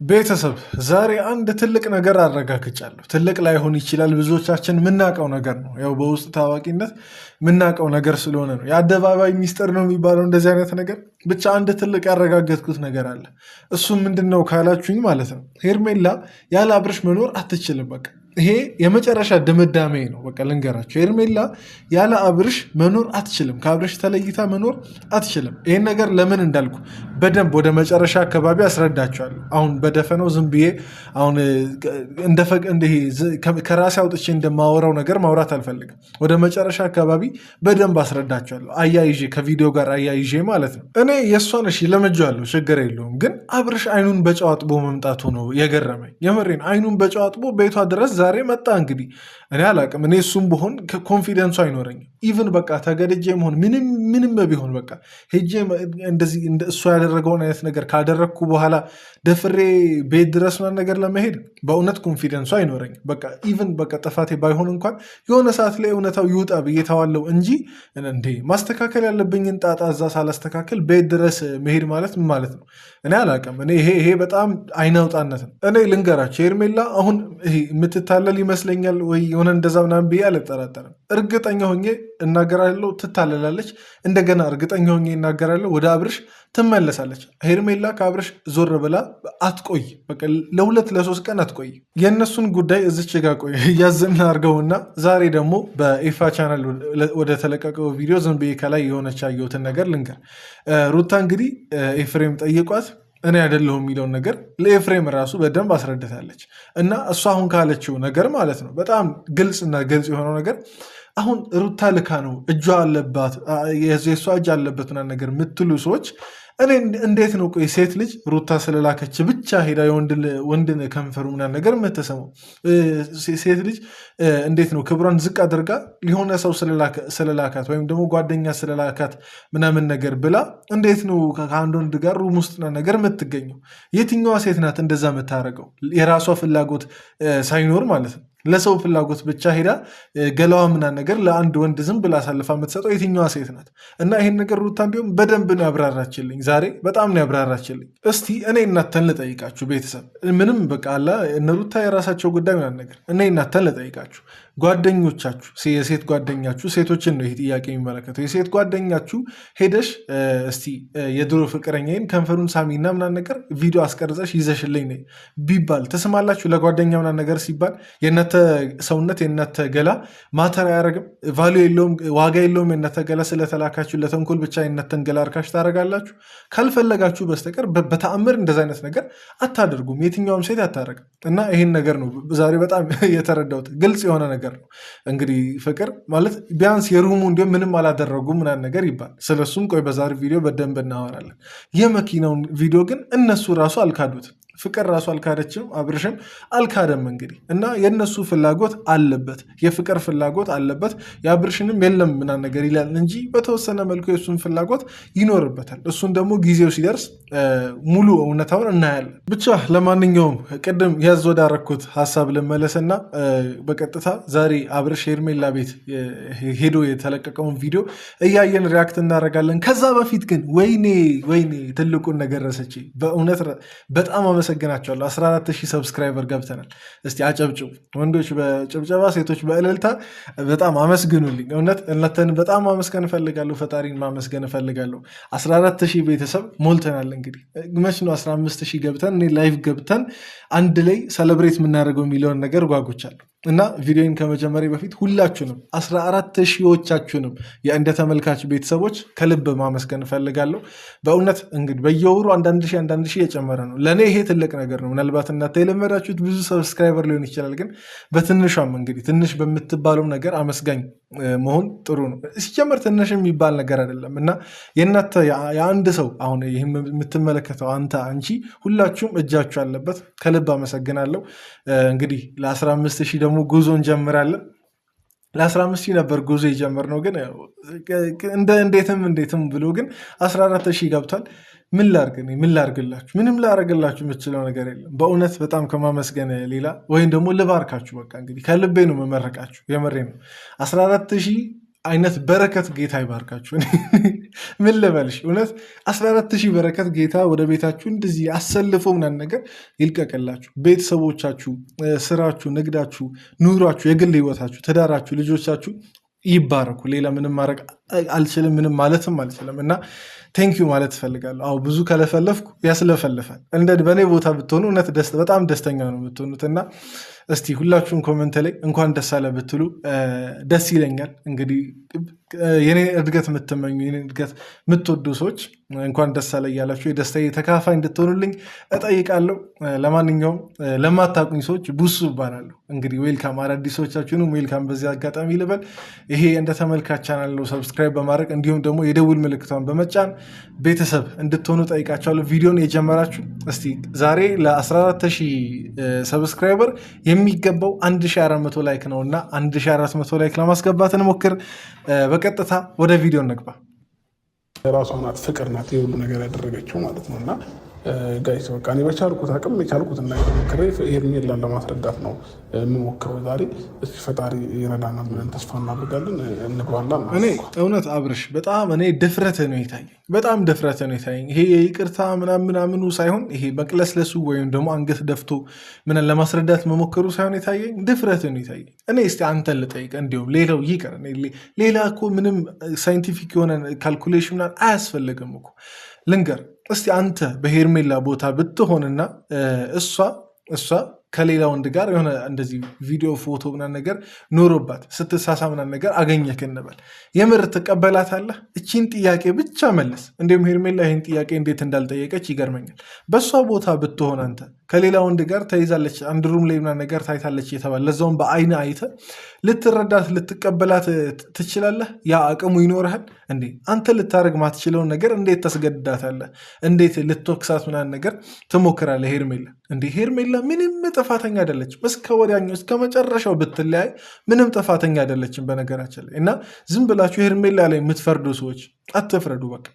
ቤተሰብ ዛሬ አንድ ትልቅ ነገር አረጋግጫለሁ። ትልቅ ላይሆን ይችላል፣ ብዙዎቻችን የምናውቀው ነገር ነው። ያው በውስጥ ታዋቂነት የምናውቀው ነገር ስለሆነ ነው። የአደባባይ ሚስጥር ነው የሚባለው እንደዚህ አይነት ነገር። ብቻ አንድ ትልቅ ያረጋገጥኩት ነገር አለ። እሱም ምንድን ነው ካላችሁኝ ማለት ነው ሄርሜላ ያለ አብርሽ መኖር አትችልም። በቃ ይሄ የመጨረሻ ድምዳሜ ነው። በቃ ልንገራቸው፣ ሄርሜላ ያለ አብርሽ መኖር አትችልም። ከአብርሽ ተለይታ መኖር አትችልም። ይህን ነገር ለምን እንዳልኩ በደንብ ወደ መጨረሻ አካባቢ አስረዳቸዋለሁ። አሁን በደፈነው ዝም ብዬ አሁን ከራሴ አውጥቼ እንደማወራው ነገር ማውራት አልፈልግም። ወደ መጨረሻ አካባቢ በደንብ አስረዳቸዋለሁ፣ አያይዤ ከቪዲዮ ጋር አያይዤ ማለት ነው። እኔ የእሷን እሺ ለምጄዋለሁ፣ ችግር የለውም። ግን አብርሽ አይኑን በጨው አጥቦ መምጣቱ ነው የገረመኝ። የምሬን አይኑን በጨው አጥቦ ቤቷ ድረስ ዛሬ መጣ። እንግዲህ እኔ አላቅም። እኔ እሱም ብሆን ኮንፊደንሱ አይኖረኝም። ኢቭን በቃ ተገድጄ መሆን ምንም ቢሆን በቃ ሄጄ እንደዚህ እሱ ያደረገውን አይነት ነገር ካደረግኩ በኋላ ደፍሬ ቤት ድረስ ምናምን ነገር ለመሄድ በእውነት ኮንፊደንሱ አይኖረኝም። በቃ ኢቭን በቃ ጥፋቴ ባይሆን እንኳን የሆነ ሰዓት ላይ እውነታው ይውጣ ብዬ ተዋለው እንጂ እንዴ ማስተካከል ያለብኝን ጣጣ እዛ ሳላስተካከል ቤት ድረስ መሄድ ማለት ምን ማለት ነው? እኔ አላቅም። እኔ ይሄ በጣም አይናውጣነት ነው። እኔ ልንገራቸው ሄርሜላ አሁን የምትታለል ይመስለኛል ወይ የሆነ እንደዛ ምናምን ብዬ አልጠራጠርም። እርግጠኛ ሆኜ እናገራለሁ፣ ትታለላለች። እንደገና እርግጠኛ ሆኜ እናገራለሁ፣ ወደ አብርሽ ትመለሳለች። ሄርሜላ ከአብርሽ ዞር ብላ አትቆይ። በቃ ለ2-3 ቀን አትቆይ። የእነሱን ጉዳይ እዚች ጋ ቆይ እያዝና አድርገውና ዛሬ ደግሞ በኢፋ ቻናል ወደ ተለቀቀው ቪዲዮ ዝም ብዬ ከላይ የሆነች ያየሁትን ነገር ልንገር። ሩታ እንግዲህ ኤፍሬም ጠይቋት እኔ አይደለሁም የሚለውን ነገር ለኤፍሬም ራሱ በደንብ አስረድታለች። እና እሷ አሁን ካለችው ነገር ማለት ነው በጣም ግልጽና ግልጽ የሆነው ነገር አሁን ሩታ ልካ ነው እጇ አለባት የእሷ እጅ አለበት ምናምን ነገር የምትሉ ሰዎች እኔ እንዴት ነው ቆይ ሴት ልጅ ሩታ ስለላከች ብቻ ሄዳ ወንድን ከንፈሩ ምናምን ነገር የምትሰማው? ሴት ልጅ እንዴት ነው ክብሯን ዝቅ አድርጋ ሊሆነ ሰው ስለላካት ወይም ደግሞ ጓደኛ ስለላካት ምናምን ነገር ብላ እንዴት ነው ከአንድ ወንድ ጋር ሩም ውስጥ ነገር የምትገኘው? የትኛዋ ሴት ናት እንደዛ የምታደርገው? የራሷ ፍላጎት ሳይኖር ማለት ነው ለሰው ፍላጎት ብቻ ሄዳ ገላዋ ምናምን ነገር ለአንድ ወንድ ዝም ብላ አሳልፋ የምትሰጠው የትኛዋ ሴት ናት? እና ይሄን ነገር ሩታ እንዲሁም በደንብ ነው ያብራራችልኝ። ዛሬ በጣም ነው ያብራራችልኝ። እስቲ እኔ እናንተን ልጠይቃችሁ ቤተሰብ፣ ምንም በቃ አላ እነ ሩታ የራሳቸው ጉዳይ ምናምን ነገር፣ እኔ እናንተን ልጠይቃችሁ ጓደኞቻችሁ፣ የሴት ጓደኛችሁ፣ ሴቶችን ነው ይሄ ጥያቄ የሚመለከተው። የሴት ጓደኛችሁ ሄደሽ እስቲ የድሮ ፍቅረኛዬን ከንፈሩን ሳሚና ምናምን ነገር ቪዲዮ አስቀርጸሽ ይዘሽልኝ ነይ ቢባል ትስማላችሁ? ለጓደኛ ምናምን ነገር ሲባል የእናንተ ሰውነት የእናንተ ገላ ማተር አያደርግም? ቫሉ የለውም፣ ዋጋ የለውም? የእናንተ ገላ ስለተላካችሁ ለተንኮል ብቻ የእናንተን ገላ እርካሽ ታደርጋላችሁ? ካልፈለጋችሁ በስተቀር በተአምር እንደዚ አይነት ነገር አታደርጉም። የትኛውም ሴት አታደርግም። እና ይህን ነገር ነው ዛሬ በጣም የተረዳሁት። ግልጽ የሆነ ነገር ነው። እንግዲህ ፍቅር ማለት ቢያንስ የሩሙ እንዲሁም ምንም አላደረጉ ምናምን ነገር ይባል። ስለሱም ቆይ በዛሬ ቪዲዮ በደንብ እናወራለን። የመኪናውን ቪዲዮ ግን እነሱ ራሱ አልካዱትም። ፍቅር ራሱ አልካደችም፣ አብርሽም አልካደም። እንግዲህ እና የእነሱ ፍላጎት አለበት፣ የፍቅር ፍላጎት አለበት። የአብርሽንም የለም ምናምን ነገር ይላል እንጂ በተወሰነ መልኩ የእሱን ፍላጎት ይኖርበታል። እሱን ደግሞ ጊዜው ሲደርስ ሙሉ እውነታውን እናያለን። ብቻ ለማንኛውም ቅድም ያዝ ወዳረኩት ሀሳብ ልመለስና በቀጥታ ዛሬ አብርሽ ሄርሜላ ቤት ሄዶ የተለቀቀውን ቪዲዮ እያየን ሪያክት እናደርጋለን። ከዛ በፊት ግን ወይኔ ትልቁን ነገር ረሰች። በእውነት በጣም አመሰግናቸዋለሁ። 14,000 ሰብስክራይበር ገብተናል። እስቲ አጨብጭቡ ወንዶች በጭብጨባ ሴቶች በእልልታ በጣም አመስግኑልኝ። እውነት እናንተን በጣም ማመስገን እፈልጋለሁ። ፈጣሪን ማመስገን እፈልጋለሁ። 14,000 ቤተሰብ ሞልተናል። እንግዲህ መች ነው 15,000 ገብተን እኔ ላይቭ ገብተን አንድ ላይ ሰለብሬት የምናደርገው የሚለውን ነገር ጓጉቻለሁ። እና ቪዲዮን ከመጀመሪያ በፊት ሁላችሁንም 14,000ዎቻችሁንም እንደ ተመልካች ቤተሰቦች ከልብ ማመስገን እፈልጋለሁ። በእውነት እንግዲህ በየወሩ አንዳንድ ሺህ የጨመረ ነው። ለእኔ ይሄ ትልቅ ነገር ነው። ምናልባት እናንተ የለመዳችሁት ብዙ ሰብስክራይበር ሊሆን ይችላል። ግን በትንሿም እንግዲህ ትንሽ በምትባለው ነገር አመስጋኝ መሆን ጥሩ ነው። ሲጀመር ትንሽ የሚባል ነገር አይደለም። እና የእናንተ የአንድ ሰው አሁን ይህ የምትመለከተው አንተ፣ አንቺ ሁላችሁም እጃችሁ አለበት። ከልብ አመሰግናለሁ። እንግዲህ ለ15,000 ደግሞ ጉዞ እንጀምራለን። ለ15,000 ነበር ጉዞ የጀመርነው፣ ግን እንዴትም ብሎ ግን 14,000 ገብቷል። ምን ላርግላችሁ? ምንም ላረግላችሁ የምችለው ነገር የለም። በእውነት በጣም ከማመስገን ሌላ ወይም ደግሞ ልባርካችሁ። በቃ እንግዲህ ከልቤ ነው መመረቃችሁ። የመሬ ነው። 14,000 አይነት በረከት ጌታ ይባርካችሁ። ምን ልበልሽ እውነት 14,000 በረከት ጌታ ወደ ቤታችሁ እንደዚህ አሰልፎ ምናምን ነገር ይልቀቅላችሁ። ቤተሰቦቻችሁ፣ ስራችሁ፣ ንግዳችሁ፣ ኑሯችሁ፣ የግል ህይወታችሁ፣ ትዳራችሁ፣ ልጆቻችሁ ይባረኩ። ሌላ ምንም ማድረግ አልችልም፣ ምንም ማለትም አልችልም እና ቴንኪዩ ማለት እፈልጋለሁ። አዎ ብዙ ከለፈለፍኩ ያስለፈልፋል። በእኔ ቦታ ብትሆኑ እውነት በጣም ደስተኛ ነው የምትሆኑት እና እስቲ ሁላችሁም ኮመንት ላይ እንኳን ደስ አለ ብትሉ ደስ ይለኛል። እንግዲህ የኔ እድገት የምትመኙ የኔ እድገት የምትወዱ ሰዎች እንኳን ደስ አለ እያላችሁ የደስታዬ ተካፋይ እንድትሆኑልኝ እጠይቃለሁ። ለማንኛውም ለማታውቁኝ ሰዎች ቡሱ እባላለሁ። እንግዲህ ዌልካም፣ አዳዲሶቻችሁንም ዌልካም በዚህ አጋጣሚ ልበል። ይሄ እንደ ተመልካች ቻናል ነው። ሰብስክራይብ በማድረግ እንዲሁም ደግሞ የደውል ምልክቷን በመጫን ቤተሰብ እንድትሆኑ ጠይቃቸዋለሁ። ቪዲዮን የጀመራችሁ እስቲ ዛሬ ለ14,000 ሰብስክራይበር የሚገባው 1400 ላይክ ነው እና 1400 ላይክ ለማስገባት እንሞክር። በቀጥታ ወደ ቪዲዮ እንግባ። ራሷ ናት ፍቅር ናት የሁሉ ነገር ያደረገችው ማለት ነው እና ጋይስ በቃ እኔ በቻልኩት አቅም የቻልኩትን ነገር ሞክሬ ሄርሜላን ለማስረዳት ነው የምሞክረው ዛሬ። እስኪ ፈጣሪ ይረዳናል ብለን ተስፋ እናደርጋለን። እንግባላ። እኔ እውነት አብርሽ በጣም እኔ ድፍረት ነው የታየኝ፣ በጣም ድፍረት ነው የታየኝ። ይሄ የይቅርታ ምናምኑ ሳይሆን ይሄ መቅለስለሱ ወይም ደግሞ አንገት ደፍቶ ምን ለማስረዳት መሞከሩ ሳይሆን የታየኝ ድፍረት ነው የታየኝ። እኔ እስቲ አንተን ልጠይቅ፣ እንዲሁም ሌላው ይቅር፣ ሌላ እኮ ምንም ሳይንቲፊክ የሆነ ካልኩሌሽን አያስፈልግም እኮ ልንገር እስቲ አንተ በሄርሜላ ቦታ ብትሆንና እሷ ከሌላ ወንድ ጋር የሆነ እንደዚህ ቪዲዮ ፎቶ ምናምን ነገር ኖሮባት ስትሳሳ ምናምን ነገር አገኘህ እንበል፣ የምር ትቀበላታለህ? እቺን ጥያቄ ብቻ መልስ። እንዲሁም ሄርሜላ ይህን ጥያቄ እንዴት እንዳልጠየቀች ይገርመኛል። በእሷ ቦታ ብትሆን አንተ ከሌላ ወንድ ጋር ተይዛለች፣ አንድ ሩም ላይ ምናምን ነገር ታይታለች የተባለ ለዛውም በአይን አይተህ ልትረዳት ልትቀበላት ትችላለህ? ያ አቅሙ ይኖርሃል እንዴ? አንተ ልታደርግ ማትችለውን ነገር እንዴት ታስገድዳታለህ? እንዴት ልትወቅሳት ምናምን ነገር ትሞክራለህ? ሄርሜላ እንዴ ሄርሜላ ምንም ጥፋተኛ አይደለችም። እስከ ወዲያኛው እስከ መጨረሻው ብትለያይ ምንም ጥፋተኛ አይደለችም በነገራችን ላይ። እና ዝም ብላችሁ ሄርሜላ ላይ የምትፈርዱ ሰዎች አትፍረዱ። በቃ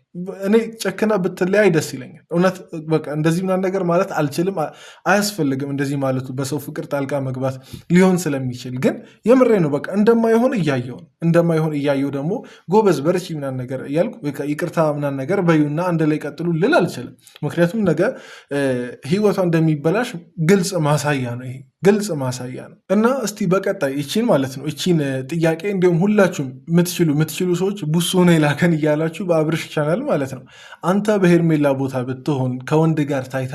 እኔ ጨክና ብትለያይ ደስ ይለኛል እውነት። በቃ እንደዚህ ምናምን ነገር ማለት አልችልም፣ አያስፈልግም እንደዚህ ማለቱ በሰው ፍቅር ጣልቃ መግባት ሊሆን ስለሚችል። ግን የምሬ ነው። በቃ እንደማይሆን እያየው ደግሞ ጎበዝ በርቺ ምናምን ነገር እያልኩ ይቅርታ ምናምን ነገር በዩና አንድ ላይ ቀጥሉ ልል አልችልም። ምክንያቱም ነገ ህይወቷ እንደሚበላሽ ግልጽ ማሳያ ነው ይሄ ግልጽ ማሳያ ነው። እና እስቲ በቀጣይ እቺን ማለት ነው እቺን ጥያቄ እንዲሁም ሁላችሁም የምትችሉ ሰዎች ቡሱ ነው የላከን እያላችሁ በአብርሽ ቻናል ማለት ነው አንተ በሄርሜላ ቦታ ብትሆን ከወንድ ጋር ታይታ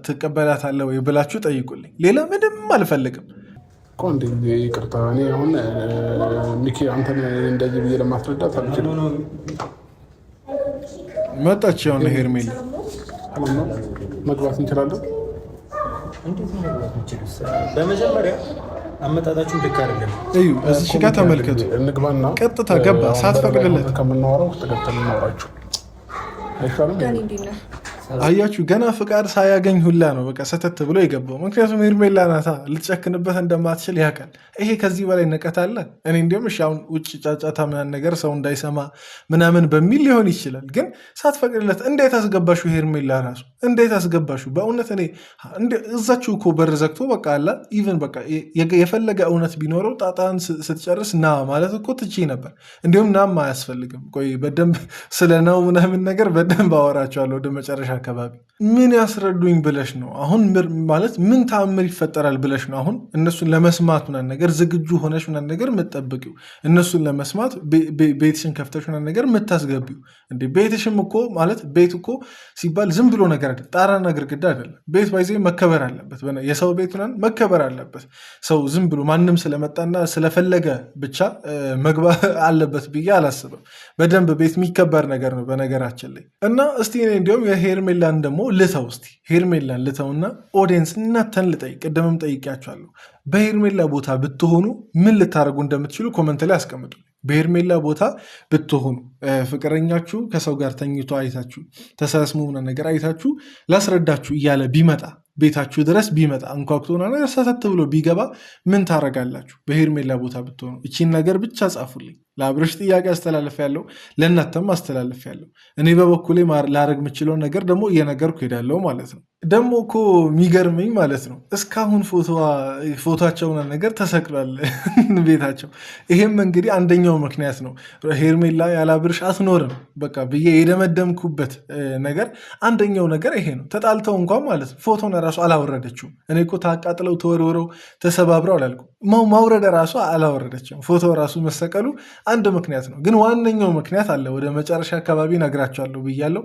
ትቀበላታለህ ወይ ብላችሁ ጠይቁልኝ። ሌላ ምንም አልፈልግም። ቆንጆ ይቅርታ። እኔ አሁን ሚኪ አንተን እንደዚህ ብዬ ለማስረዳት አልችልም። መጣች የሆነ ሄርሜላ መግባት እንችላለን። በመጀመሪያ አመጣጣችሁ ልክ አይደለም። እዩ እዚህ ጋር ተመልከቱ። እንግባና ቀጥታ ገባ ሳትፈቅድለት ከምናወራው ውስጥ ገብተን እናወራችሁ አይሻልም? አያችሁ ገና ፍቃድ ሳያገኝ ሁላ ነው በቃ ሰተት ብሎ የገባው። ምክንያቱም ሄርሜላ ናታ ልትጨክንበት እንደማትችል ያውቃል። ይሄ ከዚህ በላይ ንቀት አለ? እኔ እንዲሁም እሺ አሁን ውጭ ጫጫታ ምናምን ነገር ሰው እንዳይሰማ ምናምን በሚል ሊሆን ይችላል። ግን ሳትፈቅድለት እንዴት አስገባሹ? ሄርሜላ ራሱ እንዴት አስገባሹ? በእውነት እኔ እዛችሁ እኮ በር ዘግቶ በቃ አላ ኢቨን በቃ የፈለገ እውነት ቢኖረው ጣጣን ስትጨርስ ና ማለት እኮ ትቼ ነበር። እንዲሁም ናም አያስፈልግም። ቆይ በደንብ ስለ ነው ምናምን ነገር በደንብ አወራቸዋለሁ ወደ መጨረሻ አካባቢ። ምን ያስረዱኝ ብለሽ ነው አሁን? ማለት ምን ተአምር ይፈጠራል ብለሽ ነው አሁን እነሱን ለመስማት ምናምን ነገር ዝግጁ ሆነሽ ምናምን ነገር የምትጠብቂው? እነሱን ለመስማት ቤትሽን ከፍተሽ ምናምን ነገር የምታስገቢው? እንዴ ቤትሽም እኮ ማለት ቤት እኮ ሲባል ዝም ብሎ ነገር አይደለም፣ ጣራና ግድግዳ አይደለም። ቤት ባይዜ መከበር አለበት። የሰው ቤት ምናምን መከበር አለበት። ሰው ዝም ብሎ ማንም ስለመጣና ስለፈለገ ብቻ መግባት አለበት ብዬ አላስብም። በደንብ ቤት የሚከበር ነገር ነው በነገራችን ላይ። እና እስቲ እንዲሁም ሄርሜላን ደግሞ ልተው እስቲ ሄርሜላን ልተውና ኦዲየንስ እናንተን ልጠይቅ። ቅድምም ጠይቂያችኋለሁ። በሄርሜላ ቦታ ብትሆኑ ምን ልታደርጉ እንደምትችሉ ኮመንት ላይ አስቀምጡ። በሄርሜላ ቦታ ብትሆኑ ፍቅረኛችሁ ከሰው ጋር ተኝቶ አይታችሁ ተሳስሞ ምናምን ነገር አይታችሁ ላስረዳችሁ እያለ ቢመጣ ቤታችሁ ድረስ ቢመጣ እንኳኩቶ ነገር ሰተት ብሎ ቢገባ ምን ታደርጋላችሁ? በሄርሜላ ቦታ ብትሆኑ እቺን ነገር ብቻ ጻፉልኝ። ለአብርሽ ጥያቄ አስተላልፍ ያለው ለእናንተም አስተላልፍ ያለው። እኔ በበኩሌ ላረግ የምችለውን ነገር ደግሞ እየነገርኩ ሄዳለሁ ማለት ነው። ደግሞ እኮ የሚገርመኝ ማለት ነው እስካሁን ፎቶቸውን ነገር ተሰቅሏል ቤታቸው። ይሄም እንግዲህ አንደኛው ምክንያት ነው። ሄርሜላ ያለ አብርሽ አትኖርም በቃ ብዬ የደመደምኩበት ነገር አንደኛው ነገር ይሄ ነው። ተጣልተው እንኳን ማለት ነው ፎቶን ራሱ አላወረደችውም። እኔ እኮ ታቃጥለው ተወርውረው ተሰባብረው አላልኩም፣ ማውረደ ራሱ አላወረደችም። ፎቶ ራሱ መሰቀሉ አንድ ምክንያት ነው። ግን ዋነኛው ምክንያት አለ። ወደ መጨረሻ አካባቢ ነግራቸዋለሁ ብያለሁ።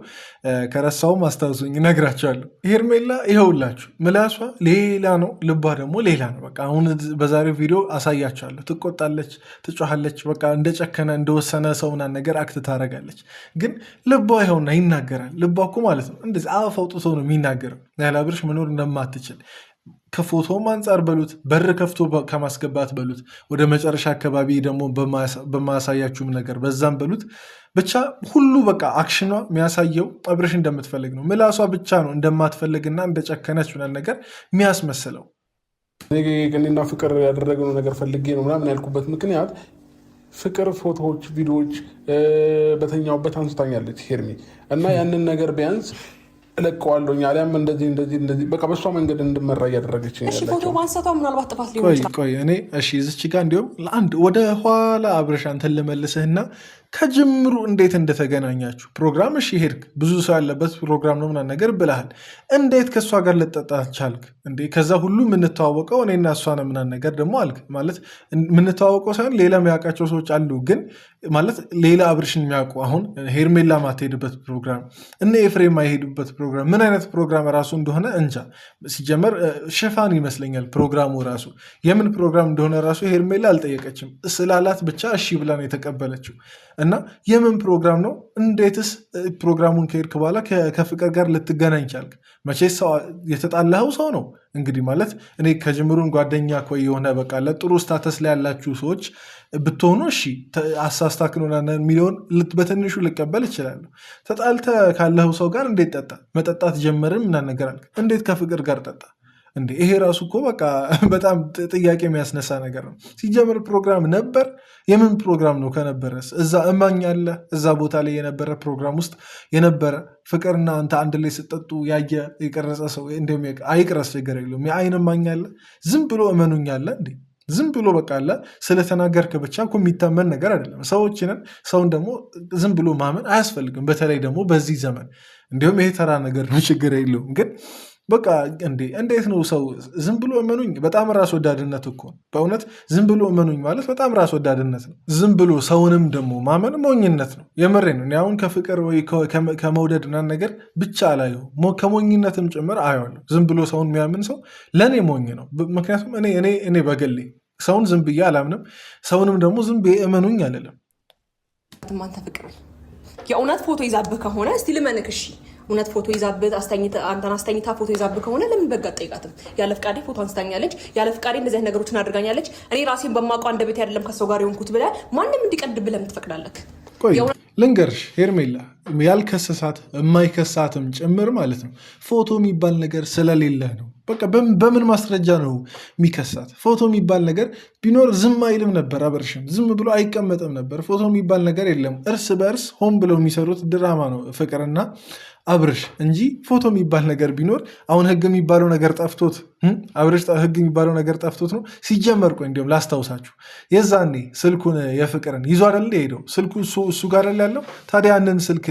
ከረሳውም አስታውሱኝ ነግራቸዋለሁ። ሄርሜላ ይኸውላችሁ ምላሷ ሌላ ነው፣ ልቧ ደግሞ ሌላ ነው። በቃ አሁን በዛሬው ቪዲዮ አሳያቸዋለሁ። ትቆጣለች፣ ትጮሃለች፣ በቃ እንደጨከነ እንደወሰነ ሰውናን ነገር አክት ታደርጋለች። ግን ልቧ ይኸውና ይናገራል። ልቧ እኮ ማለት ነው እንደዚህ አፍ አውጥቶ ነው የሚናገረው ያለ አብርሽ መኖር እንደማትችል ከፎቶም አንጻር በሉት በር ከፍቶ ከማስገባት በሉት ወደ መጨረሻ አካባቢ ደግሞ በማያሳያችሁም ነገር በዛም በሉት ብቻ ሁሉ በቃ አክሽኗ የሚያሳየው አብርሽ እንደምትፈልግ ነው። ምላሷ ብቻ ነው እንደማትፈልግና እንደጨከነች ነገር የሚያስመስለው። እኔና ፍቅር ያደረግነው ነገር ፈልጌ ነው ምናምን ያልኩበት ምክንያት ፍቅር ፎቶዎች፣ ቪዲዮዎች በተኛውበት አንስታኛለች ሄርሚ እና ያንን ነገር ቢያንስ እለቀዋለሁ አሊያም እንደዚህ በቃ በሷ መንገድ እንድመራ እያደረገች ፎቶ ማንሳቷ ምናልባት ጥፋት ሊሆን ይችላል። ቆይ እኔ እዚች ጋ እንዲሁም ለአንድ ወደ ኋላ አብርሽ አንተን ልመልስህና ከጅምሩ እንዴት እንደተገናኛችሁ ፕሮግራም ሄድክ፣ ብዙ ሰው ያለበት ፕሮግራም ነው ምናምን ነገር ብለሃል። እንዴት ከእሷ ጋር ልጠጣ ቻልክ እንዴ? ከዛ ሁሉ የምንተዋወቀው እኔና እሷ ነው ምናምን ነገር ደግሞ አልክ። ማለት የምንተዋወቀው ሳይሆን ሌላ የሚያውቃቸው ሰዎች አሉ፣ ግን ማለት ሌላ አብርሽን የሚያውቁ አሁን ሄርሜላ ማትሄድበት ፕሮግራም እነ ኤፍሬም ማይሄዱበት ፕሮግራም ምን አይነት ፕሮግራም ራሱ እንደሆነ እንጃ። ሲጀመር ሽፋን ይመስለኛል ፕሮግራሙ ራሱ። የምን ፕሮግራም እንደሆነ ራሱ ሄርሜላ አልጠየቀችም፣ ስላላት ብቻ እሺ ብላ ነው የተቀበለችው። እና የምን ፕሮግራም ነው? እንዴትስ ፕሮግራሙን ከሄድክ በኋላ ከፍቅር ጋር ልትገናኝ ቻልክ? መቼ የተጣላኸው ሰው ነው እንግዲህ ማለት እኔ ከጅምሩን ጓደኛ እኮ የሆነ በቃ ለጥሩ ስታተስ ላይ ያላችሁ ሰዎች ብትሆኑ እሺ አሳስታክኖና የሚለውን በትንሹ ልቀበል እችላለሁ። ተጣልተ ካለኸው ሰው ጋር እንዴት ጠጣ? መጠጣት ጀመርን ምናምን ነገር አልክ። እንዴት ከፍቅር ጋር ጠጣ እንዴ? ይሄ ራሱ እኮ በቃ በጣም ጥያቄ የሚያስነሳ ነገር ነው። ሲጀምር ፕሮግራም ነበር። የምን ፕሮግራም ነው? ከነበረስ እዛ እማኝ አለ። እዛ ቦታ ላይ የነበረ ፕሮግራም ውስጥ የነበረ ፍቅርና አንተ አንድ ላይ ስጠጡ ያየ የቀረጸ ሰው እንዲሁም አይቅረስ ችግር የለውም። የአይን እማኝ አለ። ዝም ብሎ እመኑኝ አለ እንዴ? ዝም ብሎ በቃ አለ ስለተናገርክ ብቻ እኮ የሚታመን ነገር አይደለም። ሰዎችንን ሰውን ደግሞ ዝም ብሎ ማመን አያስፈልግም። በተለይ ደግሞ በዚህ ዘመን እንዲሁም ይሄ ተራ ነገር ነው፣ ችግር የለውም ግን በቃ እንዴት ነው ሰው ዝም ብሎ እመኑኝ? በጣም ራስ ወዳድነት እኮ በእውነት ዝም ብሎ እመኑኝ ማለት በጣም ራስ ወዳድነት ነው። ዝም ብሎ ሰውንም ደግሞ ማመን ሞኝነት ነው። የምሬ ነው። አሁን ከፍቅር ወይ ከመውደድ እና ነገር ብቻ ላይ ከሞኝነትም ጭምር አየዋለሁ። ዝም ብሎ ሰውን የሚያምን ሰው ለእኔ ሞኝ ነው። ምክንያቱም እኔ በግሌ ሰውን ዝም ብዬ አላምንም። ሰውንም ደግሞ ዝም ብዬ እመኑኝ አልልም። አንተ ፍቅር የእውነት ፎቶ ይዛብህ ከሆነ እስቲ ልመንክ እሺ እውነት ፎቶ ይዛብህ አንተን አስተኝታ ፎቶ ይዛብህ ከሆነ ለምን በጋ ጠይቃትም? ያለ ፍቃዴ ፎቶ አንስታኛለች፣ ያለ ፍቃዴ እንደዚህ አይነት ነገሮችን አድርጋኛለች፣ እኔ ራሴን በማውቀው አንድ ቤት አይደለም ከሰው ጋር የሆንኩት ብለህ ማንም እንዲቀድብህ ለምን ትፈቅዳለህ? ልንገርሽ ሄርሜላ ያልከሰሳት የማይከሳትም ጭምር ማለት ነው ፎቶ የሚባል ነገር ስለሌለህ ነው። በቃ በምን ማስረጃ ነው የሚከሳት? ፎቶ የሚባል ነገር ቢኖር ዝም አይልም ነበር። አብርሽም ዝም ብሎ አይቀመጥም ነበር። ፎቶ የሚባል ነገር የለም። እርስ በእርስ ሆን ብለው የሚሰሩት ድራማ ነው ፍቅርና አብርሽ እንጂ ፎቶ የሚባል ነገር ቢኖር አሁን ህግ የሚባለው ነገር ጠፍቶት አብርሽ ህግ የሚባለው ነገር ጠፍቶት ነው ሲጀመር። ቆይ እንዲሁም ላስታውሳችሁ የዛኔ ስልኩን የፍቅርን ይዞ አይደል ሄደው ስልኩ እሱ ጋር ያለው ታዲያ ያንን ስልክ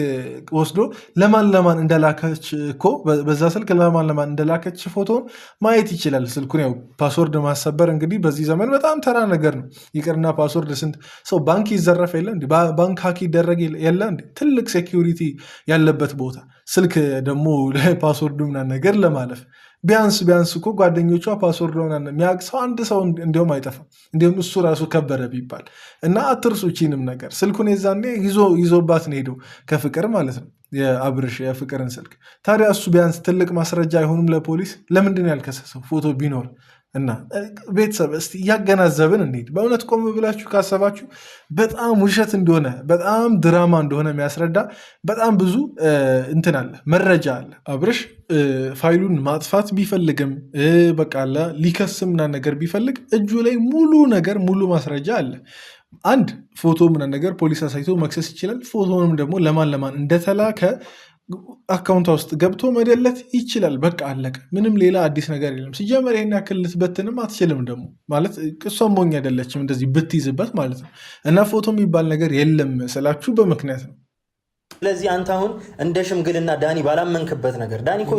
ወስዶ ለማን እንደላከች እኮ በዛ ስልክ ለማን እንደላከች ፎቶን ማየት ይችላል። ስልኩን ያው ፓስወርድ ማሰበር እንግዲህ በዚህ ዘመን በጣም ተራ ነገር ነው። ይቅርና ፓስወርድ ስንት ሰው ባንክ ይዘረፍ የለ እንዴ? ባንክ ሀክ ይደረግ የለ እንዴ? ትልቅ ሴኪዩሪቲ ያለበት ቦታ ስልክ ደግሞ ፓስወርዱ ምናምን ነገር ለማለፍ ቢያንስ እኮ ጓደኞቿ ፓስወርድ ሆና የሚያውቅ ሰው አንድ ሰው እንዲሁም አይጠፋም። እንዲሁም እሱ ራሱ ከበረ ቢባል እና አትርሱ ቺንም ነገር ስልኩን የዛኔ ይዞባት ነው ሄደው ከፍቅር ማለት ነው የአብርሽ የፍቅርን ስልክ። ታዲያ እሱ ቢያንስ ትልቅ ማስረጃ አይሆንም ለፖሊስ? ለምንድን ያልከሰሰው ፎቶ ቢኖር? እና ቤተሰብ እስቲ እያገናዘብን እንሂድ። በእውነት ቆም ብላችሁ ካሰባችሁ በጣም ውሸት እንደሆነ በጣም ድራማ እንደሆነ የሚያስረዳ በጣም ብዙ እንትን አለ፣ መረጃ አለ። አብርሽ ፋይሉን ማጥፋት ቢፈልግም በቃ ሊከስምና ነገር ቢፈልግ እጁ ላይ ሙሉ ማስረጃ አለ። አንድ ፎቶ ምናምን ነገር ፖሊስ አሳይቶ መክሰስ ይችላል። ፎቶንም ደግሞ ለማን እንደተላከ አካውንቷ ውስጥ ገብቶ መደለት ይችላል። በቃ አለቀ። ምንም ሌላ አዲስ ነገር የለም። ሲጀመር ይሄን ያክል ልትበትንም አትችልም ደግሞ ማለት እሷም ሞኝ አይደለችም እንደዚህ ብትይዝበት ማለት ነው። እና ፎቶ የሚባል ነገር የለም ስላችሁ በምክንያት ነው። ስለዚህ አንተ አሁን እንደ ሽምግልና ዳኒ ባላመንክበት ነገር ዳኒ እኮ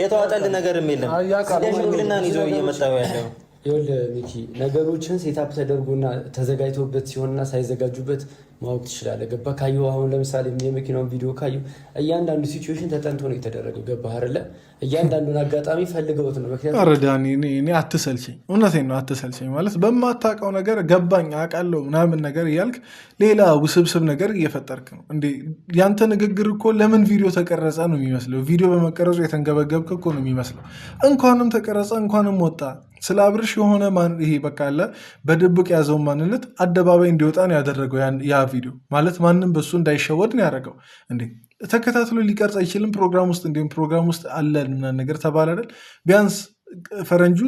የተዋጠል ነገርም የለም እንደ ሽምግልና ይዞ እየመጣው ያለው ይኸውልህ ሚኪ ነገሮችን ሴታፕ ተደርጎና ተዘጋጅቶበት ሲሆንና ሳይዘጋጁበት ማወቅ ትችላለህ። ገባህ? ካየሁ አሁን ለምሳሌ የመኪናውን ቪዲዮ ካየሁ እያንዳንዱ ሲቹዌሽን ተጠንቶ ነው የተደረገው። ገባህ አይደለ? እያንዳንዱን አጋጣሚ ፈልገውት ነው። ምክንያቱም ኧረ ዳኒ እኔ አትሰልቸኝ፣ እውነቴን ነው አትሰልቸኝ። ማለት በማታውቀው ነገር ገባኝ አውቃለሁ ምናምን ነገር እያልክ ሌላ ውስብስብ ነገር እየፈጠርክ ነው እንዴ። ያንተ ንግግር እኮ ለምን ቪዲዮ ተቀረጸ ነው የሚመስለው። ቪዲዮ በመቀረጹ የተንገበገብክ እኮ ነው የሚመስለው። እንኳንም ተቀረጸ እንኳንም ወጣ። ስለ አብርሽ የሆነ ይሄ በቃ አለ በድብቅ ያዘውን ማንነት አደባባይ እንዲወጣ ነው ያደረገው ያ ቪዲዮ። ማለት ማንም በሱ እንዳይሸወድ ነው ያደረገው እንዴ። ተከታትሎ ሊቀርጽ አይችልም ፕሮግራም ውስጥ እንዲሁም ፕሮግራም ውስጥ አለ ምናምን ነገር ተባለ አይደል። ቢያንስ ፈረንጁ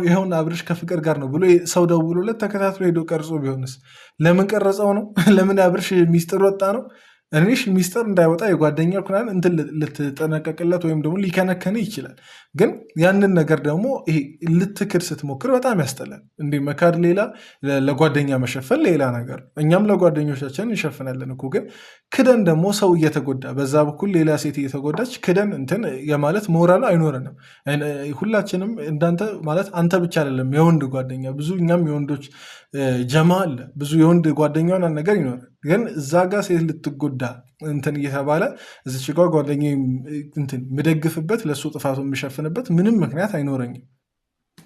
ይኸውን አብርሽ ከፍቅር ጋር ነው ብሎ ሰው ደውሎለት ተከታትሎ ሄዶ ቀርጾ ቢሆንስ? ለምን ቀረጸው ነው? ለምን አብርሽ ሚስጥር ወጣ ነው? እኔሽ ሚስጥር እንዳይወጣ የጓደኛ ኩናን እንትን ልትጠነቀቅለት ወይም ደግሞ ሊከነከን ይችላል። ግን ያንን ነገር ደግሞ ይሄ ልትክድ ስትሞክር በጣም ያስጠላል። እንዲህ መካድ ሌላ፣ ለጓደኛ መሸፈን ሌላ ነገር። እኛም ለጓደኞቻችን እንሸፍናለን እኮ ግን ክደን ደግሞ ሰው እየተጎዳ በዛ በኩል ሌላ ሴት እየተጎዳች ክደን እንትን የማለት ሞራል አይኖረንም። ሁላችንም እንዳንተ ማለት አንተ ብቻ አይደለም የወንድ ጓደኛ ብዙ እኛም የወንዶች ጀማ አለ ብዙ የወንድ ጓደኛውን ነገር ይኖራል። ግን እዛ ጋር ሴት ልትጎዳ እንትን እየተባለ እዚች ጋ ጓደኛ እንትን ምደግፍበት ለእሱ ጥፋቱ የሚሸፍንበት ምንም ምክንያት አይኖረኝም።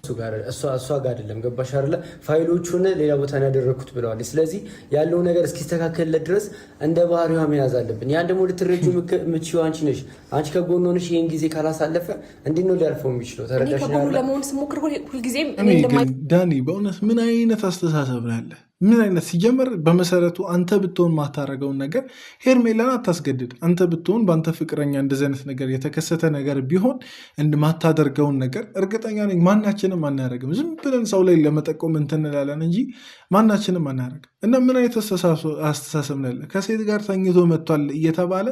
እሷ ጋር አይደለም። ገባሽ አይደለ? ፋይሎቹን ሌላ ቦታ ነው ያደረግኩት ብለዋል። ስለዚህ ያለው ነገር እስኪስተካከልለት ድረስ እንደ ባህሪዋ መያዝ አለብን። ያን ደግሞ ልትረጁ የምችይው አንቺ ነሽ። አንቺ ከጎን ሆነሽ ይህን ጊዜ ካላሳለፈ እንዴት ነው ሊያልፈው የሚችለው? ተረዳሽ? ለመሆን ስሞክር ሁልጊዜም ዳኒ በእውነት ምን አይነት አስተሳሰብ ነው ያለ? ምን አይነት ሲጀመር በመሰረቱ አንተ ብትሆን ማታረገውን ነገር ሄርሜላን አታስገድድ። አንተ ብትሆን በአንተ ፍቅረኛ እንደዚህ አይነት ነገር የተከሰተ ነገር ቢሆን ማታደርገውን ነገር እርግጠኛ ነኝ ማናችንም አናደርግም። ዝም ብለን ሰው ላይ ለመጠቆም እንትን እንላለን እንጂ ማናችንም አናደርግም። እና ምን አይነት አስተሳሰብ ነው ያለ? ከሴት ጋር ተኝቶ መጥቷል እየተባለ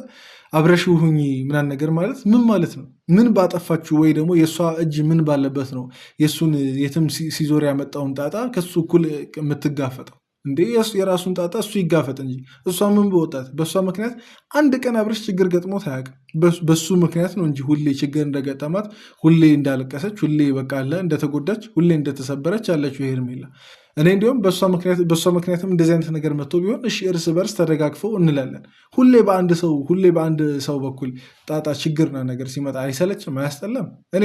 አብረሽው ሁኚ ምናምን ነገር ማለት ምን ማለት ነው? ምን ባጠፋችሁ ወይ ደግሞ የእሷ እጅ ምን ባለበት ነው የእሱን የትም ሲዞር ያመጣውን ጣጣ ከሱ እኩል የምትጋፈጠው እንዴ? የራሱን ጣጣ እሱ ይጋፈጥ እንጂ እሷ ምን በወጣት? በእሷ ምክንያት አንድ ቀን አብረሽ ችግር ገጥሞት አያውቅም። በሱ ምክንያት ነው እንጂ ሁሌ ችግር እንደገጠማት፣ ሁሌ እንዳለቀሰች፣ ሁሌ በቃ አለ እንደተጎዳች፣ ሁሌ እንደተሰበረች ያለችው ሄርሜላ። እኔ እንዲሁም በእሷ ምክንያትም እንደዚህ አይነት ነገር መጥቶ ቢሆን እሺ እርስ በርስ ተደጋግፈው እንላለን። ሁሌ በአንድ ሰው በኩል ጣጣ ችግርና ነገር ሲመጣ አይሰለችም? አያስጠላም? እኔ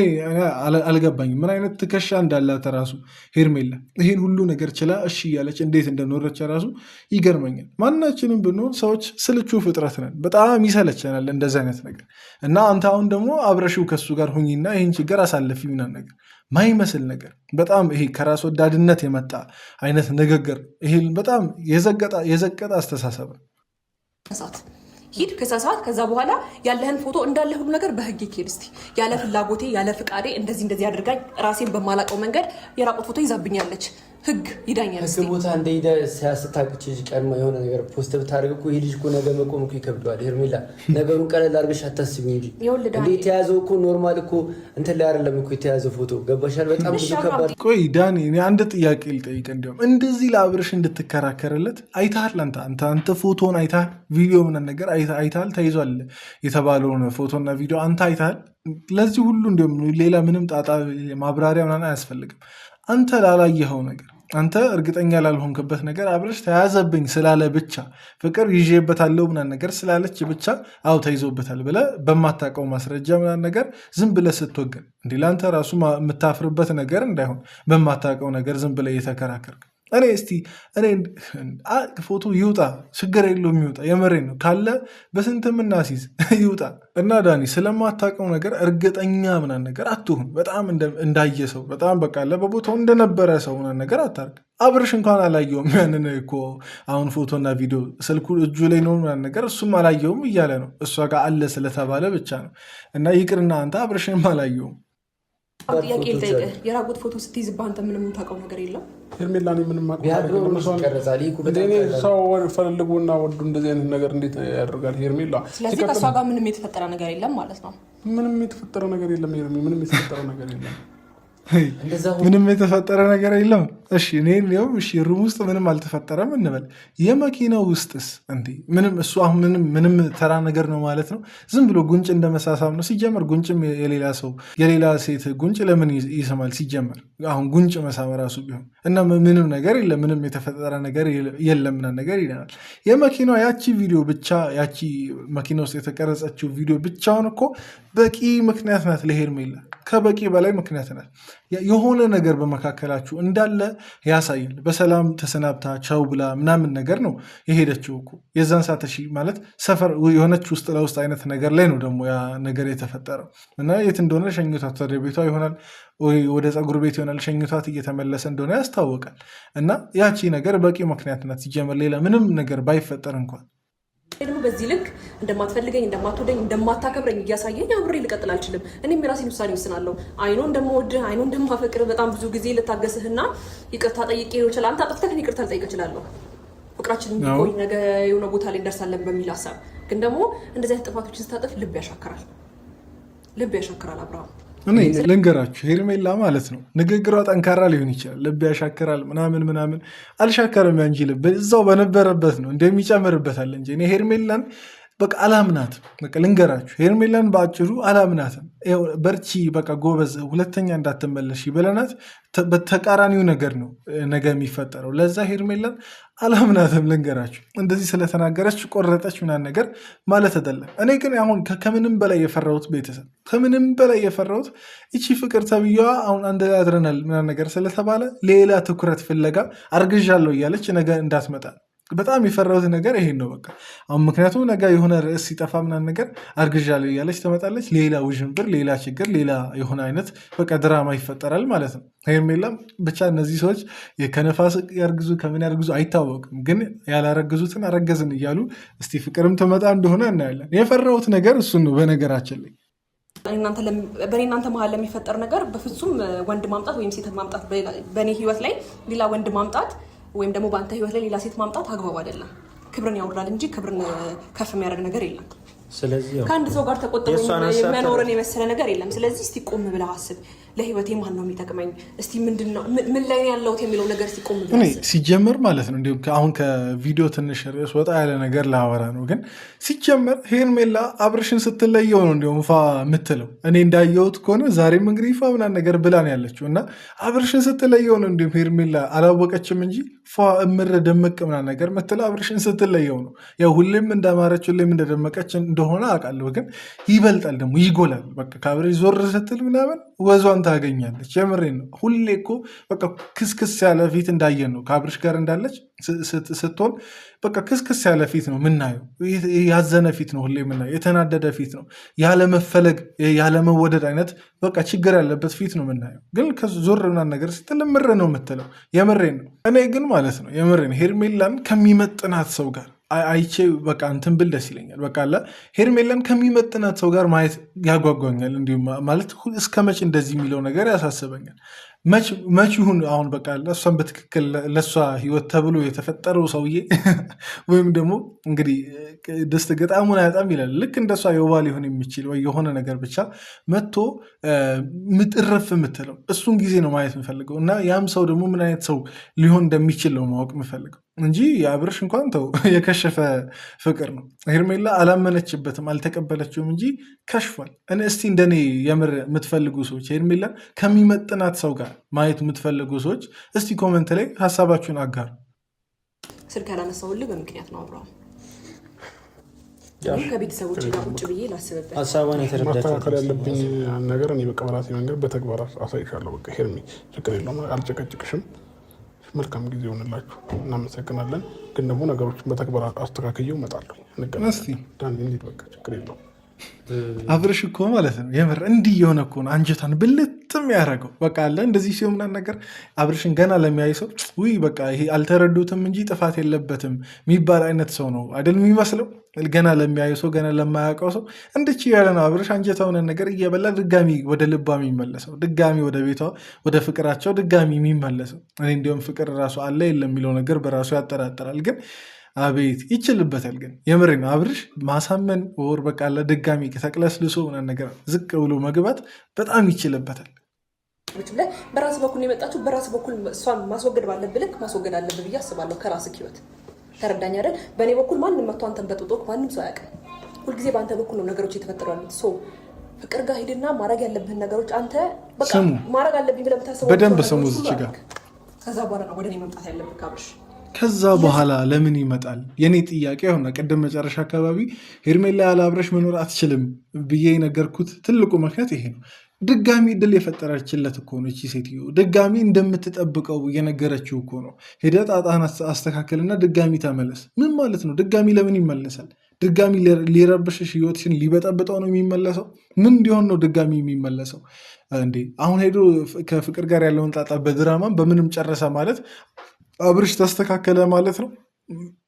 አልገባኝም ምን አይነት ትከሻ እንዳላት ራሱ ሄርሜላ ይሄን ሁሉ ነገር ችላ እሺ እያለች እንዴት እንደኖረች ራሱ ይገርመኛል። ማናችንም ብንሆን ሰዎች ስልቹ ፍጥረት ነን፣ በጣም ይሰለቸናል እንደዚህ አይነት ነገር። እና አንተ አሁን ደግሞ አብረሽው ከሱ ጋር ሁኚና ይህን ችግር አሳልፊ ምናምን ነገር ማይመስል ነገር በጣም ይሄ ከራስ ወዳድነት የመጣ አይነት ንግግር፣ ይሄ በጣም የዘቀጠ አስተሳሰብ ነው። ሂድ ከሰዓት ከዛ በኋላ ያለህን ፎቶ እንዳለ ሁሉ ነገር በህግ ይኬድ። እስቲ ያለ ፍላጎቴ ያለ ፍቃዴ እንደዚህ አድርጋኝ ራሴን በማላውቀው መንገድ የራቁት ፎቶ ይዛብኛለች፣ ህግ ይዳኛል። ህግ ቦታ እንደሄደ ሲያስታቅች ቀድማ የሆነ ነገር ፖስት ብታደርግ እኮ ይህ ልጅ እኮ ነገ መቆም እኮ ይከብደዋል። ሄርሜላ ነገሩን ቀለል አድርገሽ አታስቢ እንጂ እንዴ የተያዘው እኮ ኖርማል እኮ እንትን ላይ አይደለም እኮ የተያዘው ፎቶ። ገባሻል? በጣም ብዙ ከባድ። ቆይ ዳኒ እኔ አንድ ጥያቄ ልጠይቅ። እንዲያውም እንደዚህ ለአብርሽ እንድትከራከርለት አይተሃል? አንተ ፎቶን አይተሃል? ቪዲዮ ምናምን ነገር አይተሃል? ተይዟል የተባለውን ፎቶና ቪዲዮ አንተ አይተሃል? ለዚህ ሁሉ እንዲሁም ሌላ ምንም ጣጣ ማብራሪያ ምናምን አያስፈልግም። አንተ ላላየኸው ነገር አንተ እርግጠኛ ላልሆንክበት ነገር አብረሽ ተያዘብኝ ስላለ ብቻ ፍቅር ይዤበታለሁ ምናምን ነገር ስላለች ብቻ አው ተይዞበታል ብለህ በማታውቀው ማስረጃ ምናምን ነገር ዝም ብለህ ስትወገን እንዲህ ለአንተ ራሱ የምታፍርበት ነገር እንዳይሆን በማታውቀው ነገር ዝም ብለህ እየተከራከርክ እኔ ፎቶ ይውጣ፣ ችግር የለውም ይውጣ። የመሬን ነው ካለ በስንትም እናሲዝ ይውጣ። እና ዳኒ ስለማታውቀው ነገር እርግጠኛ ምናምን ነገር አትሁን። በጣም እንዳየ ሰው በጣም በቃ በቦታው እንደነበረ ሰው ምናምን ነገር አታርግ። አብርሽ እንኳን አላየውም ያንን እኮ አሁን ፎቶና ቪዲዮ ስልኩ እጁ ላይ ነው ምናምን ነገር እሱም አላየውም እያለ ነው። እሷ ጋር አለ ስለተባለ ብቻ ነው። እና ይቅርና አንተ አብርሽንም አላየውም። ጥያቄ ልጠይቅህ። የራቁት ፎቶ ስትይዝብህ አንተ ምንም የምታውቀው ነገር የለም? ሄርሜላ ምንም ሰው ፈልጉና ወዱ እንደዚህ አይነት ነገር እንዴት ያደርጋል ሄርሜላ? ስለዚህ ከእሷ ጋር ምንም የተፈጠረ ነገር የለም ማለት ነው? ምንም የተፈጠረ ነገር የለም ሄርሜ፣ ምንም የተፈጠረ ነገር የለም። ምንም የተፈጠረ ነገር የለም። እሺ እሺ ሩም ውስጥ ምንም አልተፈጠረም እንበል። የመኪናው ውስጥስ እንዴ ምንም እሱ አሁን ምንም ተራ ነገር ነው ማለት ነው። ዝም ብሎ ጉንጭ እንደመሳሳብ ነው ሲጀመር። ጉንጭም የሌላ ሴት ጉንጭ ለምን ይሰማል ሲጀመር? አሁን ጉንጭ መሳም ራሱ ቢሆን እና ምንም ነገር የለም፣ ምንም የተፈጠረ ነገር የለም ምናምን ነገር ይለናል። የመኪናው ያቺ ቪዲዮ ብቻ ያቺ መኪና ውስጥ የተቀረጸችው ቪዲዮ ብቻውን እኮ በቂ ምክንያት ናት ለሄርሜላ፣ ከበቂ በላይ ምክንያት ናት። የሆነ ነገር በመካከላችሁ እንዳለ ያሳያል። በሰላም ተሰናብታ ቻው ብላ ምናምን ነገር ነው የሄደችው እኮ የዛን ሰዓት። እሺ ማለት ሰፈር የሆነች ውስጥ ለውስጥ አይነት ነገር ላይ ነው ደግሞ ያ ነገር የተፈጠረው እና የት እንደሆነ ሸኝቷት ወደ ቤቷ ይሆናል ወይ ወደ ፀጉር ቤት ይሆናል ሸኝቷት እየተመለሰ እንደሆነ ያስታወቃል። እና ያቺ ነገር በቂ ምክንያት ናት ሲጀመር ሌላ ምንም ነገር ባይፈጠር እንኳን። ደግሞ በዚህ ልክ እንደማትፈልገኝ እንደማትወደኝ እንደማታከብረኝ እያሳየኝ አብሬ ልቀጥል አልችልም። እኔም የራሴን ውሳኔ ወስናለሁ። አይኖ እንደምወድህ አይኖ እንደማፈቅርህ በጣም ብዙ ጊዜ ልታገስህና ይቅርታ ጠይቄ ይችላል። አንተ አጥፍተህ ይቅርታ ልጠይቅ እችላለሁ። ፍቅራችን እንዲቆይ ነገ የሆነ ቦታ ላይ እንደርሳለን በሚል ሀሳብ። ግን ደግሞ እንደዚህ አይነት ጥፋቶችን ስታጠፍ ልብ ያሻክራል አብርሃም። እኔ ልንገራችሁ ሄርሜላ ማለት ነው ንግግሯ ጠንካራ ሊሆን ይችላል፣ ልብ ያሻክራል ምናምን አልሻከረም። ያንቺ ልብ እዛው በነበረበት ነው እንደሚጨምርበታል እንጂ እኔ ሄርሜላን በቃ አላምናትም። በቃ ልንገራችሁ ሄርሜላን በአጭሩ አላምናትም። በርቺ በቃ ጎበዝ፣ ሁለተኛ እንዳትመለሽ ይበለናት። በተቃራኒው ነገር ነው ነገ የሚፈጠረው። ለዛ ሄርሜላን አላምናትም ልንገራችሁ። እንደዚህ ስለተናገረች ቆረጠች ምናምን ነገር ማለት አይደለም። እኔ ግን አሁን ከምንም በላይ የፈራሁት ቤተሰብ ከምንም በላይ የፈራሁት ይቺ ፍቅር ተብዬዋ አሁን አንድ ላይ አድረናል ምናምን ነገር ስለተባለ ሌላ ትኩረት ፍለጋ አርግዣለሁ እያለች ነገ እንዳትመጣ በጣም የፈራሁት ነገር ይሄን ነው። በቃ አሁን ምክንያቱም ነገ የሆነ ርዕስ ሲጠፋ ምናምን ነገር አርግዣለሁ እያለች ትመጣለች። ሌላ ውዥንብር፣ ሌላ ችግር፣ ሌላ የሆነ አይነት በቃ ድራማ ይፈጠራል ማለት ነው። ሄርሜላም ብቻ እነዚህ ሰዎች ከነፋስ ያርግዙ ከምን ያርግዙ አይታወቅም፣ ግን ያላረግዙትን አረገዝን እያሉ እስቲ ፍቅርም ትመጣ እንደሆነ እናያለን። የፈራሁት ነገር እሱን ነው። በነገራችን ላይ በእናንተ መሀል ለሚፈጠር ነገር በፍጹም ወንድ ማምጣት ወይም ሴት ማምጣት በእኔ ህይወት ላይ ሌላ ወንድ ማምጣት ወይም ደግሞ በአንተ ህይወት ላይ ሌላ ሴት ማምጣት አግባብ አይደለም። ክብርን ያወርዳል እንጂ ክብርን ከፍ የሚያደርግ ነገር የለም። ስለዚህ ከአንድ ሰው ጋር ተቆጥሮ የሚያኖርን የመሰለ ነገር የለም። ስለዚህ እስቲ ቆም ብለህ አስብ። ለህይወቴ ማን ነው የሚጠቅመኝ? እስቲ ምን ላይ ያለሁት የሚለው ነገር እስቲ ቆም ብለህ አስብ። ሲጀመር ማለት ነው እንዲሁም አሁን ከቪዲዮ ትንሽ ርዕስ ወጣ ያለ ነገር ላወራ ነው። ግን ሲጀመር ሄርሜላ አብርሽን ስትለየው ነው እንዲሁም ፋ የምትለው። እኔ እንዳየሁት ከሆነ ዛሬም እንግዲህ ፋ ምናምን ነገር ብላን ያለችው እና አብርሽን ስትለየው ነው እንዲሁም ሄርሜላ አላወቀችም እንጂ ፋ እምር ደመቅ ምናምን ነገር ምትለው አብርሽን ስትለየው ነው። ያው ሁሌም እንዳማረች ሁሌም እንደደመቀች እንደሆነ አውቃለሁ። ግን ይበልጣል ደግሞ ይጎላል። በቃ ከአብርሽ ዞር ስትል ምናምን ወዟን ታገኛለች። የምሬን ነው። ሁሌ እኮ በቃ ክስክስ ያለ ፊት እንዳየን ነው ከአብርሽ ጋር እንዳለች ስትሆን በቃ ክስክስ ያለ ፊት ነው ምናየው። ያዘነ ፊት ነው ሁሌ ምናየው። የተናደደ ፊት ነው። ያለመፈለግ ያለመወደድ አይነት በቃ ችግር ያለበት ፊት ነው ምናየው። ግን ዞር ምናምን ነገር ስትል ምር ነው የምትለው። የምሬን ነው። እኔ ግን ማለት ነው የምሬን ሄርሜላን ከሚመጥናት ሰው ጋር አይቼ በቃ እንትን ብል ደስ ይለኛል። በቃ ሄርሜላን ከሚመጥናት ሰው ጋር ማየት ያጓጓኛል። እንዲሁም ማለት እስከ መቼ እንደዚህ የሚለው ነገር ያሳስበኛል። መች ይሁን አሁን በቃ እሷን በትክክል ለእሷ ህይወት ተብሎ የተፈጠረው ሰውዬ ወይም ደግሞ እንግዲህ ደስት ገጣሙን አያጣም ይላል። ልክ እንደሷ የውባ ሊሆን የሚችል ወይ የሆነ ነገር ብቻ መጥቶ ምጥረፍ የምትለው እሱን ጊዜ ነው ማየት የምፈልገው እና ያም ሰው ደግሞ ምን አይነት ሰው ሊሆን እንደሚችል ነው ማወቅ የምፈልገው እንጂ የአብርሽ እንኳን ተው የከሸፈ ፍቅር ነው። ሄርሜላ አላመነችበትም፣ አልተቀበለችውም እንጂ ከሽፏል። እስቲ እንደኔ የምር የምትፈልጉ ሰዎች ሄርሜላ ከሚመጥናት ሰው ጋር ማየት የምትፈልጉ ሰዎች እስቲ ኮመንት ላይ ሀሳባችሁን አጋሩ። ስልክ ያላነሳሁልህ በምክንያት ነው አብረው ከቤተሰቦች ጋር ቁጭ ብዬ ላስብበት። ሀሳቧን ማስተካከል ያለብኝ ነገር እኔ በቃ በራሴ መንገድ በተግባር አሳይሻለሁ። በቃ ሄርሜ ችግር የለውም፣ አልጨቀጭቅሽም። መልካም ጊዜ ይሆንላችሁ። እናመሰግናለን። ግን ደግሞ ነገሮችን በተግባር አስተካክየው እመጣለሁ። እንገናኝ። ዳኒ እንሂድ፣ በቃ ችግር የለውም። አብርሽ እኮ ማለት ነው የምር እንዲህ የሆነ እኮ ነው አንጀቷን ብልጥም ያደረገው። በቃ አለ እንደዚህ ሲሆን ምናምን ነገር አብርሽን ገና ለሚያይ ሰው ውይ በቃ ይሄ አልተረዱትም እንጂ ጥፋት የለበትም የሚባል አይነት ሰው ነው አይደል የሚመስለው። ገና ለሚያዩ ሰው ገና ለማያውቀው ሰው እንድች ያለ ነው አብርሽ አንጀቷ ሆነ ነገር እየበላ ድጋሚ ወደ ልቧ የሚመለሰው፣ ድጋሚ ወደ ቤቷ ወደ ፍቅራቸው ድጋሚ የሚመለሰው። እኔ እንዲሁም ፍቅር ራሱ አለ የለም የሚለው ነገር በራሱ ያጠራጥራል። ግን አቤት ይችልበታል። ግን የምሬ ነው አብርሽ ማሳመን ወር በቃ ለድጋሚ ተቅለስልሶ ነገር ዝቅ ብሎ መግባት በጣም ይችልበታል። በራስ በኩል የመጣችው በራስ በኩል እሷን ማስወገድ ባለብህ ልክ ማስወገድ አለብህ ብዬ አስባለሁ። ከራስህ ህይወት ተረዳኝ አይደል? በእኔ በኩል ማንም መጥቶ አንተን በጥጦ ማንም ሰው አያውቅም። ሁልጊዜ በአንተ በኩል ነው ነገሮች የተፈጠሩ ያሉት። ፍቅር ጋር ሂድና ማድረግ ያለብህን ነገሮች አንተ በቃ ማድረግ አለብኝ ብለህ ብታስበው በደንብ ስሙ እዚች ጋር። ከዛ በኋላ ነው ወደ እኔ መምጣት ያለብህ አብርሽ። ከዛ በኋላ ለምን ይመጣል? የኔ ጥያቄ ሆነ ቅድም መጨረሻ አካባቢ ሄርሜላ ያለ አብርሽ መኖር አትችልም ብዬ የነገርኩት ትልቁ ምክንያት ይሄ ነው። ድጋሚ እድል የፈጠረችለት እኮ ነው እቺ ሴትዮ። ድጋሚ እንደምትጠብቀው እየነገረችው እኮ ነው። ሄደህ ጣጣህን አስተካከልና ድጋሚ ተመለስ። ምን ማለት ነው? ድጋሚ ለምን ይመለሳል? ድጋሚ ሊረብሽሽ ህይወትሽን ሊበጠብጠው ነው የሚመለሰው? ምን እንዲሆን ነው ድጋሚ የሚመለሰው እንዴ? አሁን ሄዶ ከፍቅር ጋር ያለውን ጣጣ በድራማም በምንም ጨረሰ ማለት አብርሽ ተስተካከለ ማለት ነው?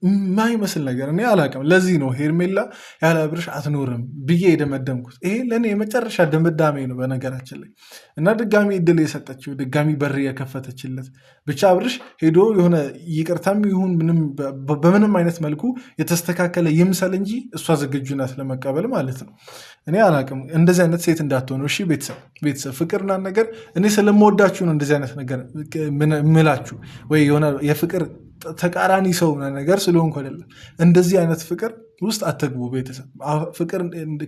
የማይመስል ነገር እኔ አላውቅም። ለዚህ ነው ሄርሜላ ያለ አብርሽ አትኖርም ብዬ የደመደምኩት። ይሄ ለእኔ የመጨረሻ ድምዳሜ ነው በነገራችን ላይ። እና ድጋሚ እድል የሰጠችው ድጋሚ በር የከፈተችለት ብቻ አብርሽ ሄዶ የሆነ ይቅርታም ይሁን በምንም አይነት መልኩ የተስተካከለ ይምሰል እንጂ እሷ ዝግጁ ናት ለመቀበል ማለት ነው። እኔ አላውቅም። እንደዚህ አይነት ሴት እንዳትሆኑ እሺ። ቤተሰብ ፍቅርና ነገር እኔ ስለምወዳችሁ ነው እንደዚህ አይነት ነገር ምላችሁ፣ ወይ የሆነ የፍቅር ተቃራኒ ሰው ነገር ስለሆንኩ አይደለም። እንደዚህ አይነት ፍቅር ውስጥ አትግቡ ቤተሰብ። ፍቅር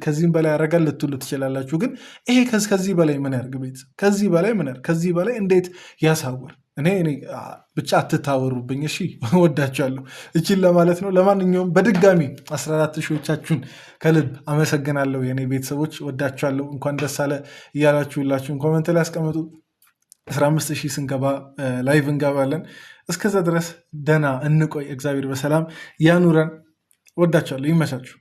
ከዚህም በላይ ያደርጋል ልትሉ ትችላላችሁ። ግን ይሄ ከዚህ በላይ ምን ያርግ ቤተሰብ? ከዚህ በላይ ምን ያርግ? ከዚህ በላይ እንዴት ያሳውር? እኔ ብቻ አትታወሩብኝ እሺ። ወዳችኋለሁ እችን ለማለት ነው። ለማንኛውም በድጋሚ 14 ሺዎቻችሁን ከልብ አመሰግናለሁ የኔ ቤተሰቦች፣ ወዳችኋለሁ። እንኳን ደስ አለ እያላችሁላችሁን ኮመንት ላይ ያስቀምጡ። 15 ሺህ ስንገባ ላይቭ እንገባለን። እስከዛ ድረስ ደህና እንቆይ። እግዚአብሔር በሰላም ያኑረን። ወዳችኋለሁ። ይመቻችሁ።